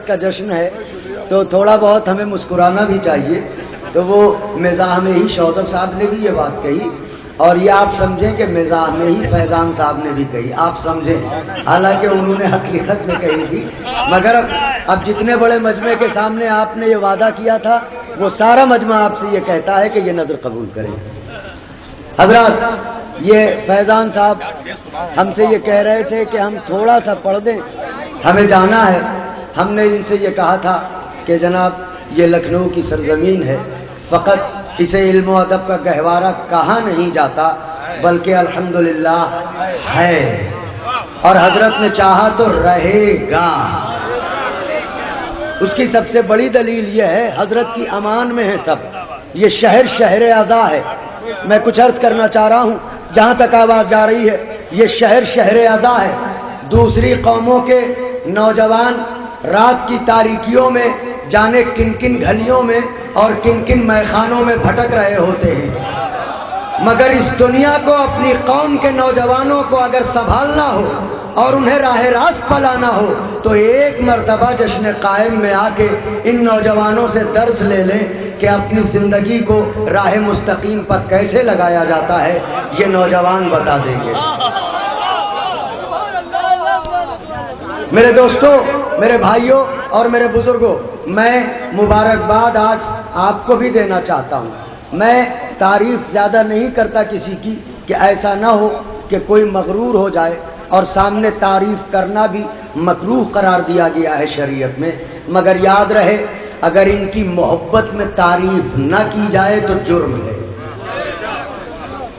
کا جشن ہے تو تھوڑا بہت ہمیں مسکرانا بھی چاہیے. تو وہ مزاح میں ہی شوذب صاحب نے بھی یہ بات کہی اور یہ آپ سمجھیں کہ مزاح میں ہی فیضان صاحب نے بھی کہی. آپ سمجھیں حالانکہ انہوں نے حقیقت میں کہی تھی, مگر اب جتنے بڑے مجمع کے سامنے آپ نے یہ وعدہ کیا تھا وہ سارا مجمع آپ سے یہ کہتا ہے کہ یہ نظر قبول کریں. حضرات, یہ فیضان صاحب ہم سے یہ کہہ رہے تھے کہ ہم تھوڑا سا پڑھ دیں, ہمیں جانا ہے. ہم نے ان سے یہ کہا تھا کہ جناب یہ لکھنؤ کی سرزمین ہے, فقط اسے علم و ادب کا گہوارہ کہا نہیں جاتا بلکہ الحمدللہ ہے, اور حضرت نے چاہا تو رہے گا. اس کی سب سے بڑی دلیل یہ ہے حضرت کی امان میں ہے سب. یہ شہر شہر اعضا ہے. میں کچھ عرض کرنا چاہ رہا ہوں جہاں تک آواز جا رہی ہے. یہ شہر شہر اعضا ہے. دوسری قوموں کے نوجوان رات کی تاریکیوں میں جانے کن کن گلیوں میں اور کن کن میخانوں میں بھٹک رہے ہوتے ہیں, مگر اس دنیا کو اپنی قوم کے نوجوانوں کو اگر سنبھالنا ہو اور انہیں راہ راست پلانا ہو تو ایک مرتبہ جشن قائم میں آ کے ان نوجوانوں سے درس لے لیں کہ اپنی زندگی کو راہ مستقیم پر کیسے لگایا جاتا ہے. یہ نوجوان بتا دیں گے. میرے دوستوں, میرے بھائیوں اور میرے بزرگوں, میں مبارکباد آج آپ کو بھی دینا چاہتا ہوں. میں تعریف زیادہ نہیں کرتا کسی کی کہ ایسا نہ ہو کہ کوئی مغرور ہو جائے, اور سامنے تعریف کرنا بھی مکروہ قرار دیا گیا ہے شریعت میں. مگر یاد رہے اگر ان کی محبت میں تعریف نہ کی جائے تو جرم ہے.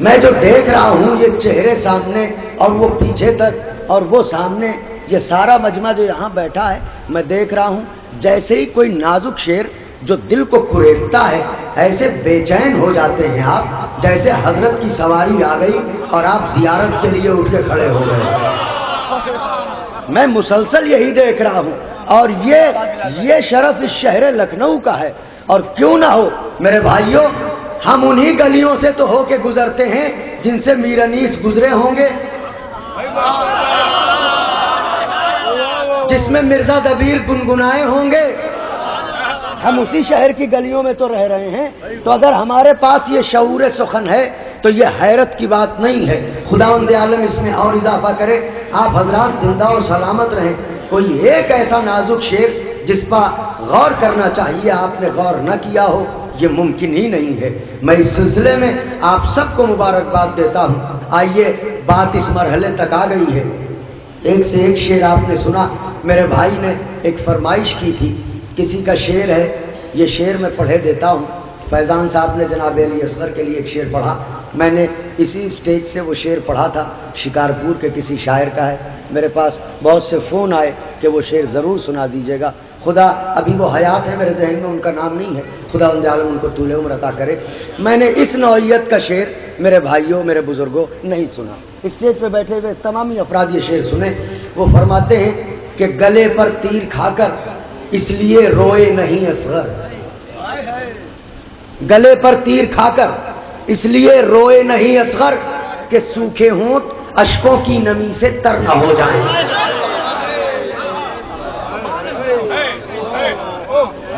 میں جو دیکھ رہا ہوں یہ چہرے سامنے اور وہ پیچھے تک اور وہ سامنے, یہ سارا مجمع جو یہاں بیٹھا ہے میں دیکھ رہا ہوں جیسے ہی کوئی نازک شعر جو دل کو کریدتا ہے ایسے بے چین ہو جاتے ہیں آپ, جیسے حضرت کی سواری آ گئی اور آپ زیارت کے لیے اٹھ کے کھڑے ہو گئے. میں مسلسل یہی دیکھ رہا ہوں, اور یہ شرف اس شہر لکھنؤ کا ہے. اور کیوں نہ ہو میرے بھائیوں, ہم انہی گلیوں سے تو ہو کے گزرتے ہیں جن سے میر انیس گزرے ہوں گے, جس میں مرزا دبیر گنگنائے ہوں گے. ہم اسی شہر کی گلیوں میں تو رہ رہے ہیں. تو اگر ہمارے پاس یہ شعور سخن ہے تو یہ حیرت کی بات نہیں ہے. خداوند عالم اس میں اور اضافہ کرے. آپ حضرات زندہ اور سلامت رہیں. کوئی ایک ایسا نازک شعر جس پر غور کرنا چاہیے آپ نے غور نہ کیا ہو, یہ ممکن ہی نہیں ہے. میں اس سلسلے میں آپ سب کو مبارکباد دیتا ہوں. آئیے, بات اس مرحلے تک آ گئی ہے. ایک سے ایک شعر آپ نے سنا. میرے بھائی نے ایک فرمائش کی تھی, کسی کا شعر ہے, یہ شعر میں پڑھے دیتا ہوں. فیضان صاحب نے جناب علی اصغر کے لیے ایک شعر پڑھا. میں نے اسی اسٹیج سے وہ شعر پڑھا تھا, شکارپور کے کسی شاعر کا ہے. میرے پاس بہت سے فون آئے کہ وہ شعر ضرور سنا دیجیے گا. خدا ابھی وہ حیات ہے, میرے ذہن میں ان کا نام نہیں ہے, خدا ان عالم ان کو طول عمر عطا کرے. میں نے اس نوعیت کا شعر میرے بھائیوں میرے بزرگوں نہیں سنا. اسٹیج پہ بیٹھے ہوئے تمامی افراد یہ شعر سنیں. وہ فرماتے ہیں کہ گلے پر تیر کھا کر اس لیے روئے نہیں اصغر, گلے پر تیر کھا کر اس لیے روئے نہیں اصغر کہ سوکھے ہونٹ اشکوں کی نمی سے تر نہ ہو جائیں.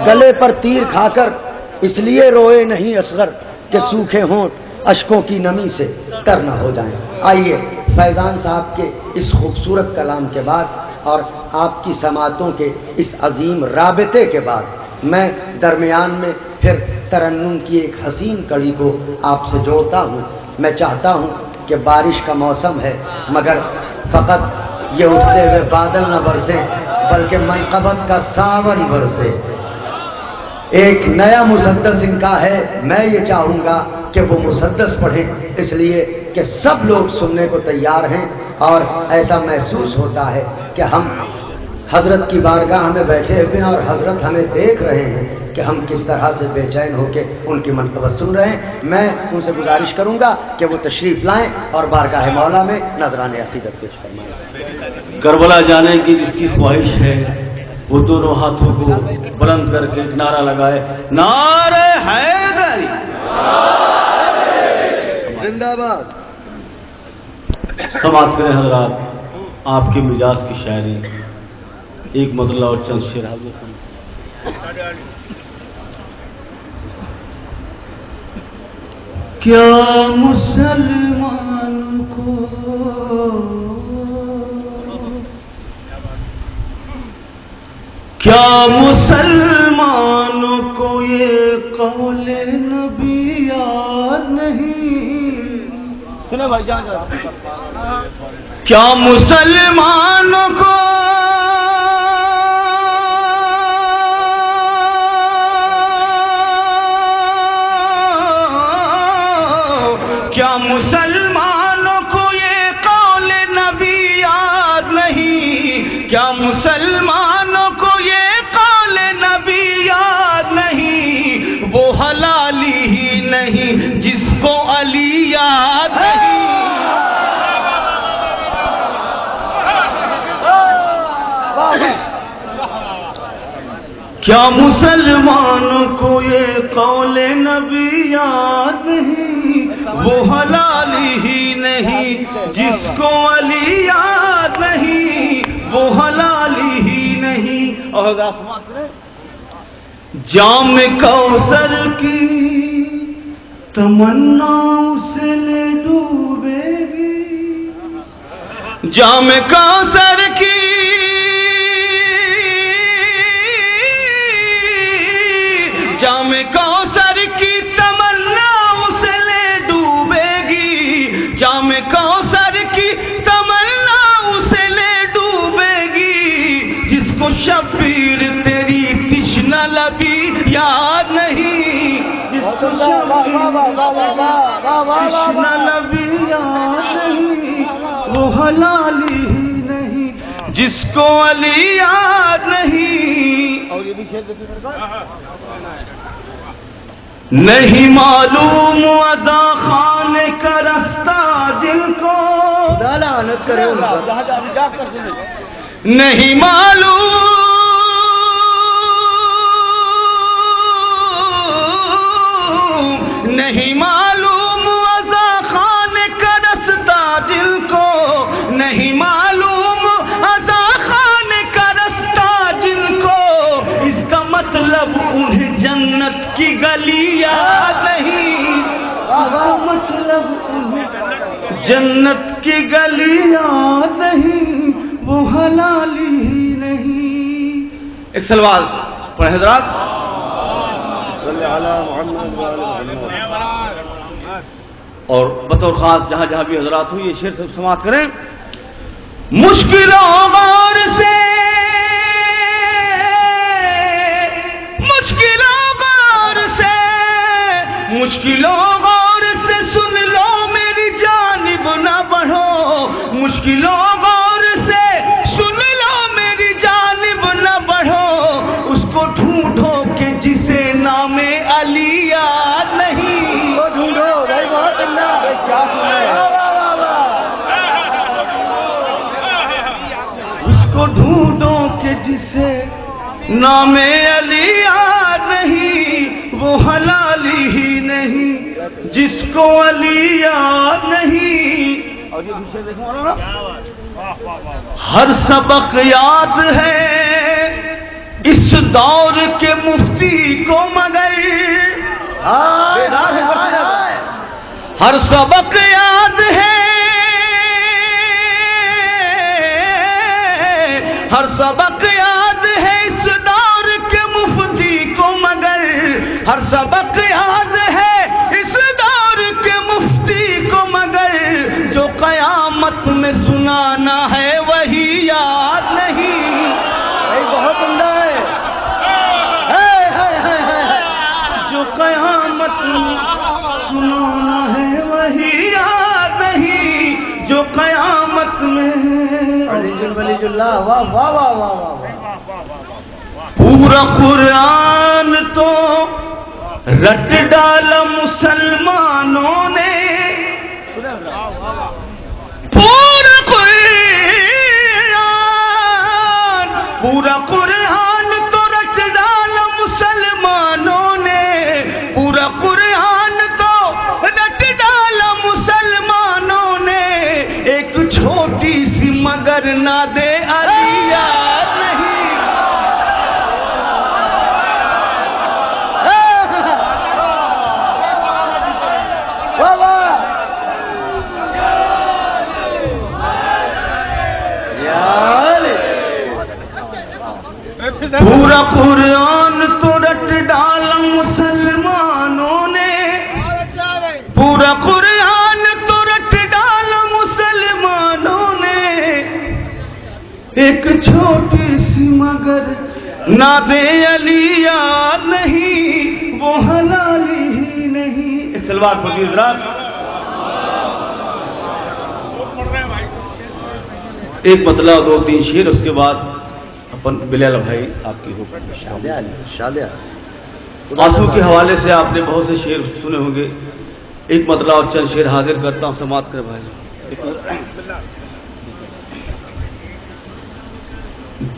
گلے پر تیر کھا کر اس لیے روئے نہیں اصغر کہ سوکھے ہونٹ اشکوں کی نمی سے تر نہ ہو جائیں. آئیے فیضان صاحب کے اس خوبصورت کلام کے بعد اور آپ کی سماعتوں کے اس عظیم رابطے کے بعد میں درمیان میں پھر ترنم کی ایک حسین کڑی کو آپ سے جوڑتا ہوں. میں چاہتا ہوں کہ بارش کا موسم ہے مگر فقط یہ اٹھتے ہوئے بادل نہ برسے بلکہ منقبت کا ساون برسے. ایک نیا مسدس ان کا ہے, میں یہ چاہوں گا کہ وہ مسدس پڑھیں, اس لیے کہ سب لوگ سننے کو تیار ہیں اور ایسا محسوس ہوتا ہے کہ ہم حضرت کی بارگاہ میں بیٹھے ہوئے ہیں اور حضرت ہمیں دیکھ رہے ہیں کہ ہم کس طرح سے بے چین ہو کے ان کی منقبت سن رہے ہیں. میں ان سے گزارش کروں گا کہ وہ تشریف لائیں اور بارگاہ مولا میں نذرانِ عقیدت پیش فرمائیں. کربلا جانے کی جس کی خواہش ہے وہ دونوں ہاتھوں کو بلند کر کے ایک نعرہ لگائے, نعرہ حیدری زندہ باد. سماعت کریں حضرات آپ کے مزاج کی شاعری. ایک مطلب اور چند شعر حاضر کریں۔ کیا مسلمان کو یہ قول نبی یاد نہیں؟ سنے بھائی جان، کیا مسلمانوں کو یہ قول نبی یاد نہیں؟ کیا مسلمانوں کو یہ قول نبی یاد نہیں؟ وہ حلالی ہی نہیں جس کو علی یاد نہیں۔ کیا مسلمانوں کو یہ قول نبی یاد نہیں؟ وہ حلالی ہی نہیں جس کو علی یاد نہیں، وہ حلالی ہی نہیں۔ اور جام کوثر کی تمنا اسے لے ڈوبے گی، جام کوثر کی تمنا اسے لے ڈوبے گی، جام کوثر کی تمنا اسے لے ڈوبے گی، جس کو شبیر تیری تشنہ لبی یاد نہیں، جس کو تشنہ لبی یاد نہیں، وہ حلالی ہی نہیں جس کو علی یاد نہیں۔ اور یہ بھی شعر نہیں معلوم ادا خانے کا رستہ جن کو، لعنت کرے ان پر، نہیں معلوم ادا خانے کا رستہ جن کو، نہیں معلوم ادا خانے کا رستہ جن کو، اس کا مطلب انہیں جنت کی گلی یاد نہیں، مطلب جنت کی گلی یاد نہیں، وہ حلالی ہی نہیں۔ ایک سلوات پڑھیں حضرات، صلی علی محمد اور بطور خاص جہاں جہاں بھی حضرات ہوئی یہ شعر سب سماعت کریں۔ مشکلوں غور سے سن لو میری جانب نہ بڑھو، مشکلوں غور سے سن لو میری جانب نہ بڑھو، اس کو ڈھونڈو کہ جسے نام علی یاد نہیں، وہ ڈھونڈو بھائی، بہت اللہ کیا سنے، اس کو ڈھونڈو کہ جسے نام علی یاد نہیں، وہ حلالی ہی نہیں جس کو علی یاد نہیں۔ اور یہ دوسرے دیکھو نا، ہر سبق یاد ہے اس دور کے مفتی کو مگر، ہر سبق یاد ہے، ہر سبق یاد ہے اس دور کے مفتی کو مگر، ہر سبق یاد ہے اس دور کے مفتی کو مگر، جو قیامت میں سنانا ہے وہی یاد نہیں۔ بہت عمدہ ہے، جو قیامت میں سنانا ہے وہی یاد نہیں، جو قیامت میں ولی اللہ۔ واہ واہ واہ واہ واہ، پورا قرآن تو رٹ ڈالا مسلمانوں نے، پورا قرآن تو رٹ ڈالا مسلمانوں نے، پورا قرآن تو رٹ ڈالا مسلمانوں نے، ایک چھوٹی سی مگر نہ دے علی یاد نہیں، پورا قرآن تو رٹ ڈالا مسلمانوں نے، پورا قرآن تو رٹ ڈالا مسلمانوں نے، ایک چھوٹی سی مگر ناد علی یاد نہیں، وہ حلالی ہی نہیں۔ ایک سلوات پڑھیے حضرات، ایک مطلب دو تین شعر، اس کے بعد اپن بلال بھائی آپ کی حکم آنسو کے حوالے سے آپ نے بہت سے شعر سنے ہوں گے، ایک مطلب اور چند شعر حاضر کرتا ہوں، سماعت کر بھائی۔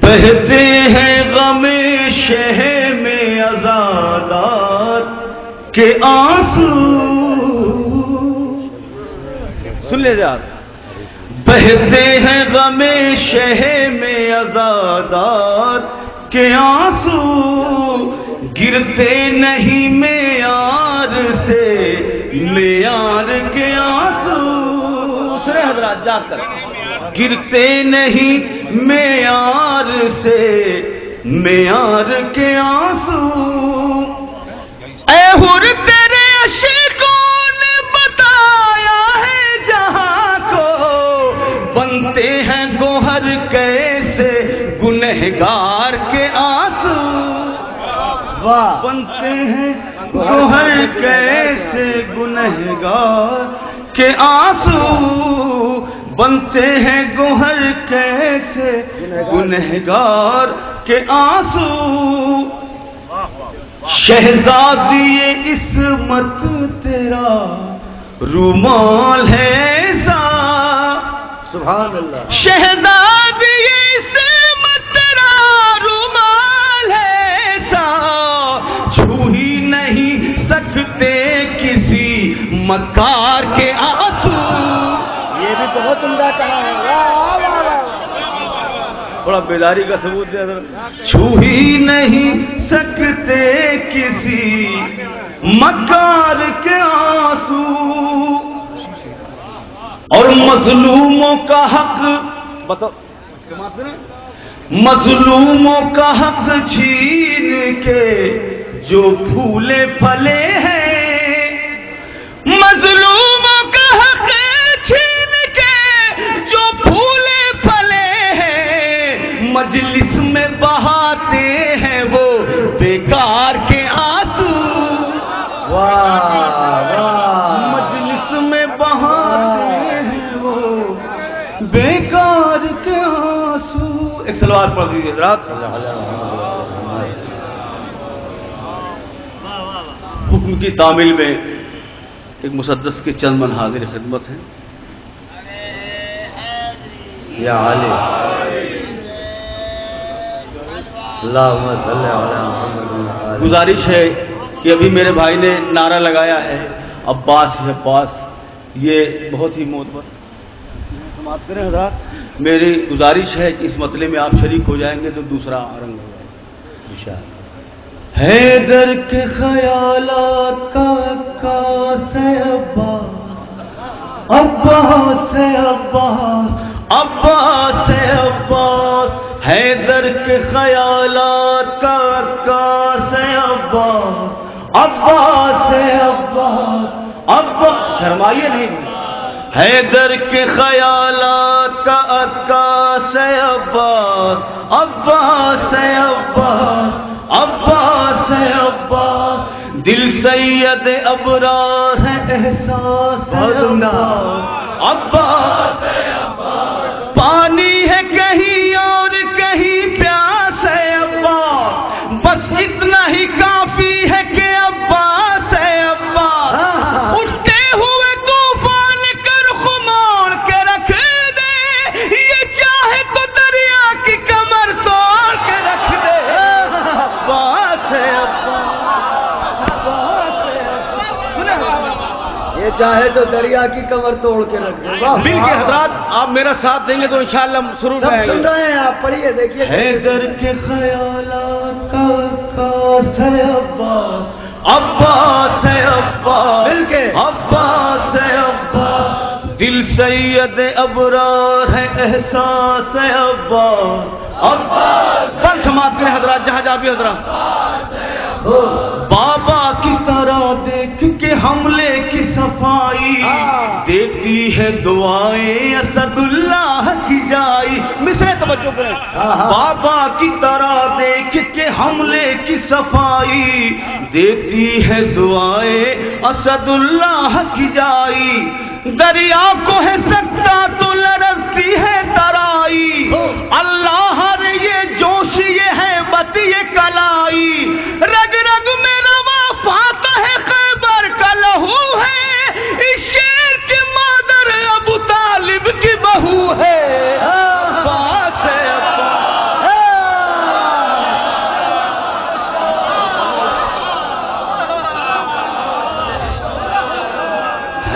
بہتے ہیں غم شہ میں عزادار کے آنسو، سن لے جا، بہتے ہیں غم شہ میں عزادار کے آنسو، گرتے نہیں معیار سے معیار کے آنسو، سنے حضرات جا کر، گرتے نہیں معیار سے معیار کے آنسو، اے حر تیرے عشقوں نے بتایا ہے جہاں کو، بنتے ہیں گوہر کیسے گنہگار کے آنسو، بنتے ہیں گوہر کیسے گنہگار کے آنسو، بنتے ہیں گوہر کیسے گنہگار کے آنسو، شہزادی عصمت تیرا رومال ہے ایسا، سبحان اللہ، شہزادی عصمت تیرا رومال ہے ایسا، چھو ہی نہیں سکتے کسی مکار کے آنسو، یہ بھی بہت عمدہ کہا ہے، تھوڑا بیداری کا ثبوت دے حضرت، چھو ہی نہیں سکتے کسی مکار کے آنسو، اور مظلوموں کا حق بتاؤ، مظلوموں کا حق چھین کے جو پھولے پھلے ہیں، مظلوموں کا حق چھین کے جو پھولے پھلے ہیں، مجلس میں بہاتے ہیں وہ بیکار کے آنسو، مجلس میں بہاتے ہیں وہ بیکار کے آنسو۔ ایک سلوات پڑھ دیجیے حضرات۔ حکم کی تعمیل میں ایک مسدس کے چند من حاضر خدمت ہیں۔ یا علی اللہم صلی علی محمد۔ گزارش ہے کہ ابھی میرے بھائی نے نعرہ لگایا ہے عباس ہے پاس، یہ بہت ہی معتبر سماعت کریں حضرات، میری گزارش ہے کہ اس مسئلے میں آپ شریک ہو جائیں گے تو دوسرا رنگ ہو جائے گا انشاءاللہ۔ حیدر کے خیالات کا عکاس ہے عباس، عباس ہے عباس، عباس ہے عباس، حیدر کے خیالات کا عکاس ہے عباس، عباس ہے عباس، عباس، شرمائیے نہیں، حیدر کے خیالات کا عکاس ہے عباس، عباس ہے عباس، عباس ہے عباس، دل سید ابرار ہے احساس ہے عباس، عباس ہے عباس، پانی ہے کہیں اور کہیں پیاس ہے عباس، بس اتنا ہی کافی ہے کہ عباس ہے عباس، اٹھتے ہوئے طوفان کر خموڑ کے رکھ دے، یہ چاہے تو دریا کی کمر توڑ کے رکھ دے، عباس ہے عباس، عباس ہے عباس، یہ چاہے تو دریا کی کمر توڑ کے رکھ دے۔ مل کے حضرات آپ میرا ساتھ دیں گے تو انشاءاللہ ضرور سب رہیں سن گے۔ رہے ہیں آپ، پڑھیے دیکھیے۔ حیدر کے خیالات کا عکاس ہے عباس، عباس ہے عباس، مل کے عباس ہے عباس، دل سید ابرار ہے احساس ہے عباس، عباس، سماعت کریں حضرات، جہاں جہاں بھی حضرات، بابا کی طرح دیکھ کے حملے کی صفائی دیتی ہے دعائیں اسد اللہ کی جائی. مصرے توجہ کریں. بابا کی طرح دیکھ کے حملے کی صفائی دیتی ہے دعائیں اسد اللہ کی جائی. دریا کو ہے سکتا تو لرزتی ہے ترائی، اللہ رے یہ جوش یہ ہے بت یہ کلائی، رگ رگ میں روا فاتح ہے خیبر کا لہو ہے، اس شیر کی مادر ابو طالب کی بہو ہے.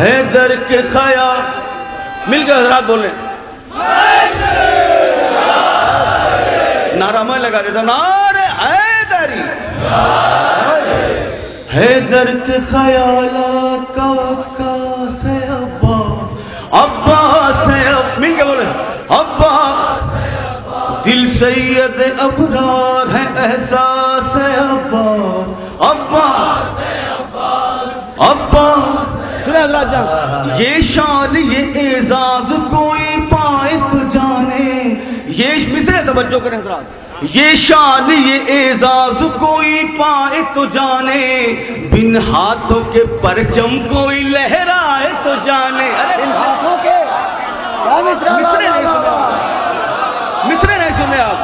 حیدر کے خیال مل کر حضرات بولیں، نعرہ میں لگا دیتا نعرہ حیدری. حیدر کے خیالات کا عکاس ہے عباس، عباس ہے مل کے بولیں عباس. دل سید ابرار ہے احساس ہے عباس، عباس عباس. یہ شان یہ اعزاز کوئی پائے تو جانے، یہ مصرے توجہ کریں حضرات، یہ شان یہ اعزاز کوئی پائے تو جانے، بن ہاتھوں کے پرچم کوئی لہرائے تو جانے. ان ہاتھوں کے مصرے نہیں سنے آپ.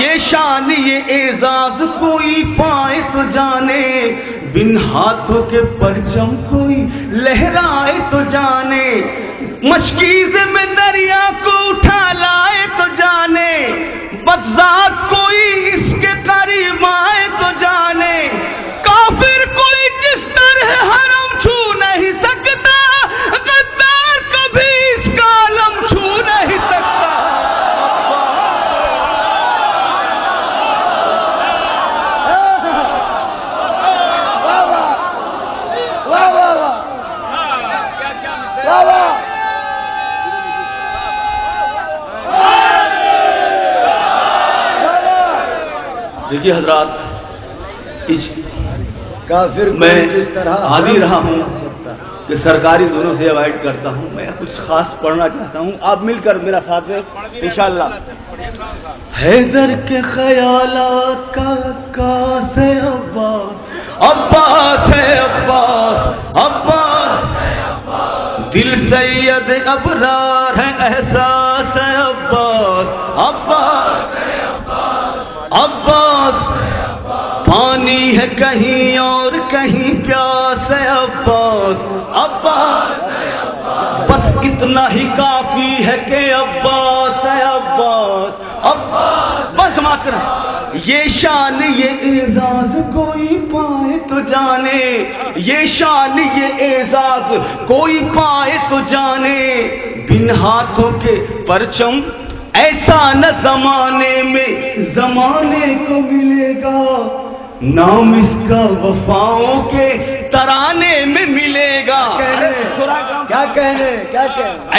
یہ شان یہ اعزاز کوئی پائے تو جانے، بن ہاتھوں کے پرچم کوئی لہرائے تو جانے، مشکیز میں دریا کو اٹھا لائے تو جانے، بدذات کوئی اس کے قریب آئے تو جانے، کافر کوئی جس طرح حرم چھو نہیں سکتا، غدار کبھی اس کا علم چھو نہیں سکتا. دیکھیے حضرات، اس کافر میں عادی رہا ہوں کہ سرکاری دونوں سے اوائڈ کرتا ہوں، میں کچھ خاص پڑھنا چاہتا ہوں، آپ مل کر میرا ساتھ دیں انشاءاللہ. حیدر کے خیالات کا عکاس ہے عباس، عباس ہے عباس عباس. دل سید ابرار ہے احساس ہے عباس، عباس عباس. پانی ہے کہیں اور کہیں پیاس ہے عباس، عباس. بس اتنا ہی کافی ہے کہ عباس ہے عباس، عباس. بس سماعت کریں. یہ شان یہ اعزاز کوئی پائے تو جانے، یہ شان یہ اعزاز کوئی پائے تو جانے، بن ہاتھوں کے پرچم ایسا نہ زمانے میں زمانے کو ملے گا، نام اس کا وفاؤں کے ترانے میں ملے گا. کیا کہنے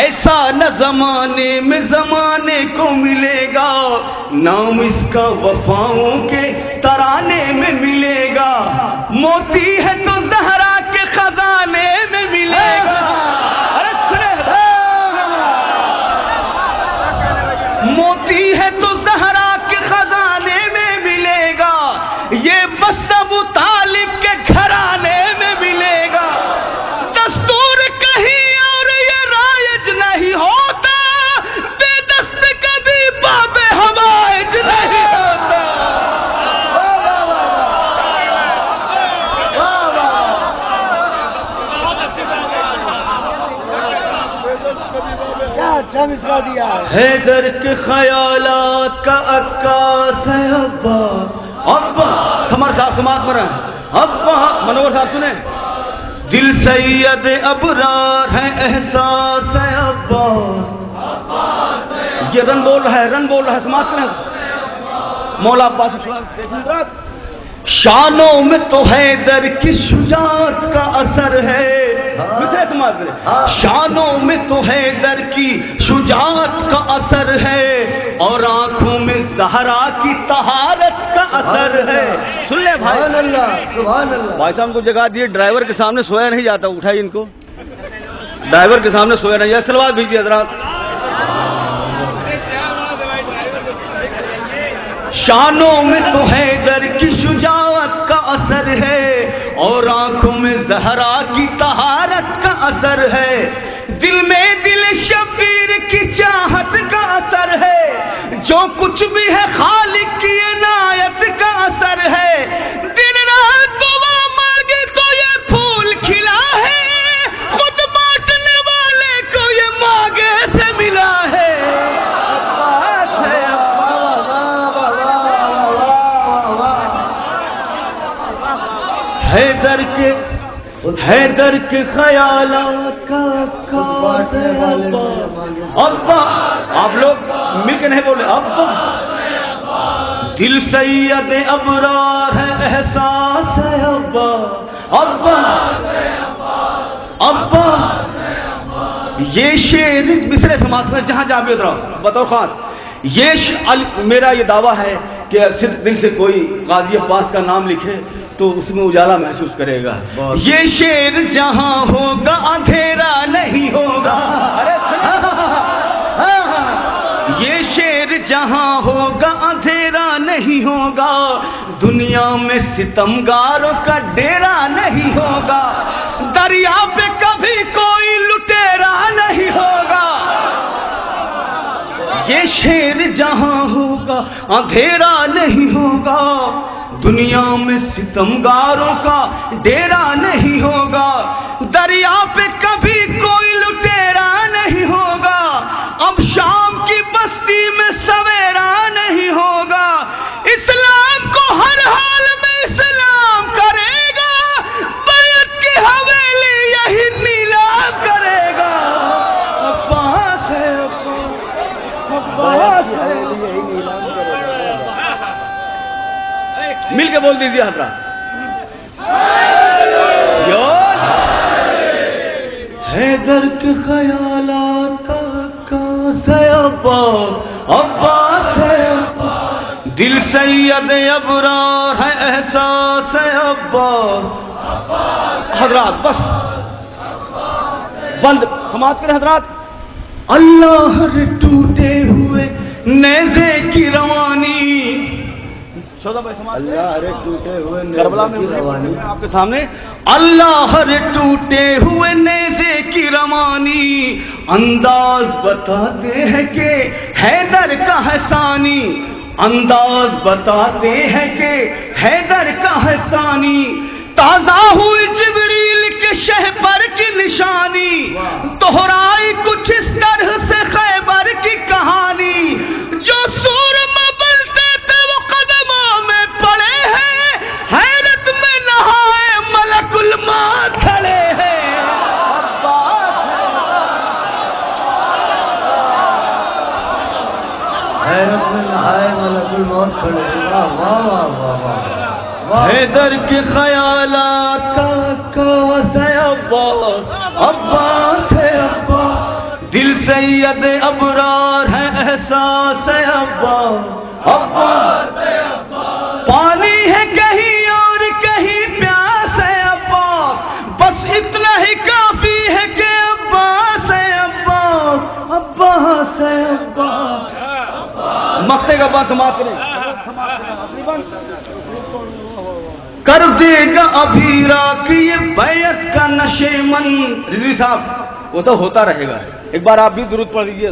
ایسا نہ زمانے میں زمانے کو ملے گا، نام اس کا وفاؤں کے ترانے میں ملے گا. موتی ہے تو زہرا کے خزانے میں ملے گا. موتی ہے تو زہرا کے خزانے میں ملے گا، یہ بس ابو طالب کے گھرانے میں ملے گا. دستور کہیں اور یہ رائج نہیں ہوتا، بے دست کبھی باب حوائج نہیں ہوتا. حیدر کے خیالات کا عکاس ہے عباس، عباس. سمر صاحب سماعت پر ہیں. عباس منور صاحب سنیں. دل سید ابرار ہے احساس ہے عباس، یہ رن بول رہا ہے، رن بول رہا ہے. سماعت کریں. مولا عباس شانوں میں تو حیدر کی شجاعت کا اثر ہے، دوسرے سماج میں شانوں میں تو حیدر کی شجاعت کا اثر ہے اور آنکھوں میں زہرا کی طہارت کا اثر ہے. سن لے بھائی. سبحان اللہ سبحان اللہ. بھائی صاحب کو جگہ دیے, ڈرائیور کے سامنے سویا نہیں جاتا, اٹھائیے ان کو, ڈرائیور کے سامنے سویا نہیں جاتا. سلوات بھیجیے حضرات. شانوں میں تو حیدر کی شجاعت کا اثر ہے اور آنکھوں میں زہرا کی طہارت کا اثر ہے. دل میں دل شبیر کی چاہت کا اثر ہے. جو کچھ بھی ہے خالق کی عنایت کا اثر ہے. دن رات دعا مانگے تو یہ پھول کھلا ہے, خود بانٹنے والے کو یہ مانگے سے ملا ہے. حیدر کے خیالات کا ابا, آپ لوگ مل کے نہیں بولے ابا. دل سید ابرار ہے, احساس ہے ابا ابا ابا. یہ شعر مصرے سماعت میں جہاں جہاں بھی اترا بطور خاص, یہ میرا یہ دعویٰ ہے کہ صرف دل سے کوئی غازی عباس کا نام لکھے تو اس میں اجالا محسوس کرے گا. یہ شعر جہاں ہوگا اندھیرا نہیں ہوگا. یہ شعر جہاں ہوگا اندھیرا نہیں ہوگا. دنیا میں ستمگاروں کا ڈیرا نہیں ہوگا. دریا پہ کبھی کوئی لٹیرا نہیں ہوگا. یہ شعر جہاں ہوگا اندھیرا نہیں ہوگا. دنیا میں ستمگاروں کا ڈیرا نہیں ہوگا. دریا پہ کبھی کوئی لٹیرا نہیں ہوگا. اب شام کی بستی میں سویرا نہیں ہوگا. اسلام کو ہر حال میں اسلام کرے گا. بیعت کی حویلی یہی نیلام کرے گا. عباس ہے عباس ہے. مل کے بول دیجیے حضرات. حیدر کے خیالات کا عباس عباس ہے. دل سید ابرار ہے, احساس ہے عباس. حضرات بس بند سماعت کریں حضرات. اللہ ٹوٹے ہوئے نیزے کی روانی. اللہ رے ٹوٹے ہوئے کربلا میں آپ کے سامنے. اللہ رے ٹوٹے ہوئے نیزے کی روانی. انداز بتاتے ہیں کہ حیدر کا ہے ثانی. انداز بتاتے ہیں کہ حیدر کا ہے ثانی. تازہ ہوئی جبریل کے شہبر کی نشانی. دوہرائی کچھ اس طرح سے خیبر کی کہانی. جو سور میں بنتے تھے وہ قدموں میں پڑے ہیں. حیرت میں نہائے ملک الموت کھڑے ہیں. حیرت میں نہائے ملک الموت کھڑے ہیں. واہ واہ واہ واہ. حیدر کے خیالات کا ہے عباس عباس ہے عباس. دل سید ابرار ہے, احساس ہے عباس عباس ہے عباس. پانی ہے کہیں اور کہیں پیاس ہے عباس. بس اتنا ہی کافی ہے کہ عباس ہے عباس عباس ہے عباس. مقتے کا بات سماعت کریں. کر دے گا ابھی راک یہ بیعت کا نشیمن. رضوی صاحب وہ تو ہوتا رہے گا. ایک بار آپ بھی درود پڑھ لیجیے.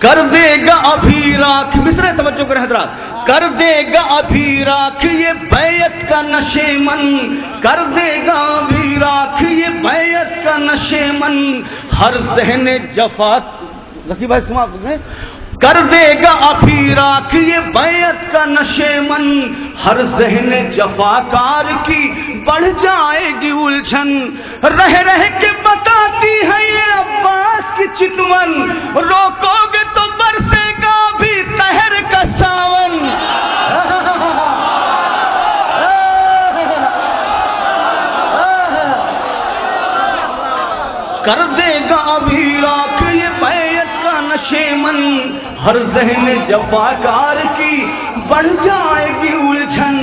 کر دے گا ابھی راک, مصرے توجہ کریں حضرات. کر دے گا ابھی راک یہ بیعت کا نشیمن. کر دے گا ابھی راک یہ بیعت کا نشیمن. ہر ذہن جفا ذکی بھائی سماعت کریں. کر دے گا ابھی راک یہ بیعت کا نشیمن. ہر ذہن جفاکار کی بڑھ جائے گی الجھن. رہ رہ کے بتاتی ہے یہ عباس کی چتون. روکو گے تو برسے گا بھی قہر کا ساون. کر دے گا ابھی راکھ یہ بیعت کا نشیمن، ہر ذہن جفاکار کی بڑھ جائے گی الجھن،